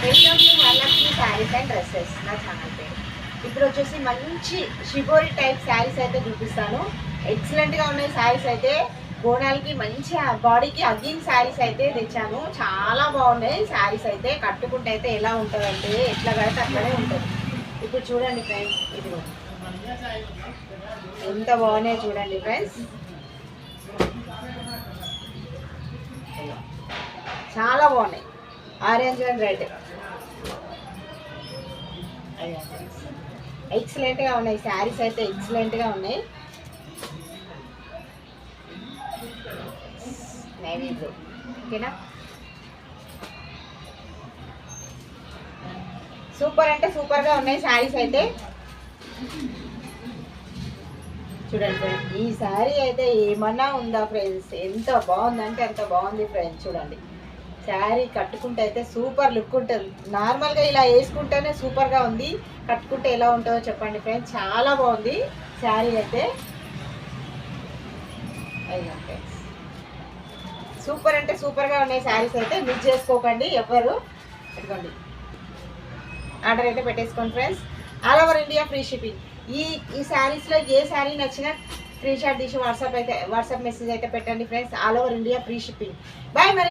Welcome to Varalakshmi saris and dresses నా channel పేరు. ఇప్పుడు వచ్చేసి మంచి షిబోరి టైప్ శారీస్ అయితే చూపిస్తాను. ఎక్సలెంట్గా ఉన్నాయి శారీస్ అయితే. బోనాలకి మంచి బాడీకి అగ్గిన్ శారీస్ అయితే తెచ్చాను. చాలా బాగున్నాయి శారీస్ అయితే. కట్టుకుంటే అయితే ఎలా ఉంటుందంటే ఎట్లా కడితే అట్లనే ఉంటుంది. ఇప్పుడు చూడండి ఫ్రెండ్స్, ఇది ఎంత బాగున్నాయి చూడండి ఫ్రెండ్స్. చాలా బాగున్నాయి. ఆరెంజ్ అండ్ రెడ్ ఎక్సలెంట్గా ఉన్నాయి శారీస్ అయితే. ఎక్సలెంట్గా ఉన్నాయి. నేవీ బ్లూ, ఓకేనా? సూపర్ అంటే సూపర్గా ఉన్నాయి శారీస్ అయితే. చూడండి ఫ్రెండ్స్, ఈ శారీ అయితే ఏమన్నా ఉందా ఫ్రెండ్స్? ఎంత బాగుందంటే అంత బాగుంది ఫ్రెండ్స్. చూడండి, శారీ కట్టుకుంటే అయితే సూపర్ లుక్ ఉంటుంది. నార్మల్గా ఇలా వేసుకుంటేనే సూపర్గా ఉంది. కట్టుకుంటే ఎలా ఉంటుందో చెప్పండి ఫ్రెండ్స్. చాలా బాగుంది శారీ అయితే. అయినా ఫ్రెండ్స్, సూపర్ అంటే సూపర్గా ఉన్నాయి శారీస్ అయితే. మిస్ చేసుకోకండి ఎవరు. పెట్టుకోండి, ఆర్డర్ అయితే పెట్టేసుకోండి friends. All over India free shipping. ఈ శారీస్లో ఏ శారీ నచ్చినా స్క్రీన్ షాట్ తీసి వాట్సాప్ మెసేజ్ అయితే పెట్టండి friends. All over India free shipping. Bye మరి.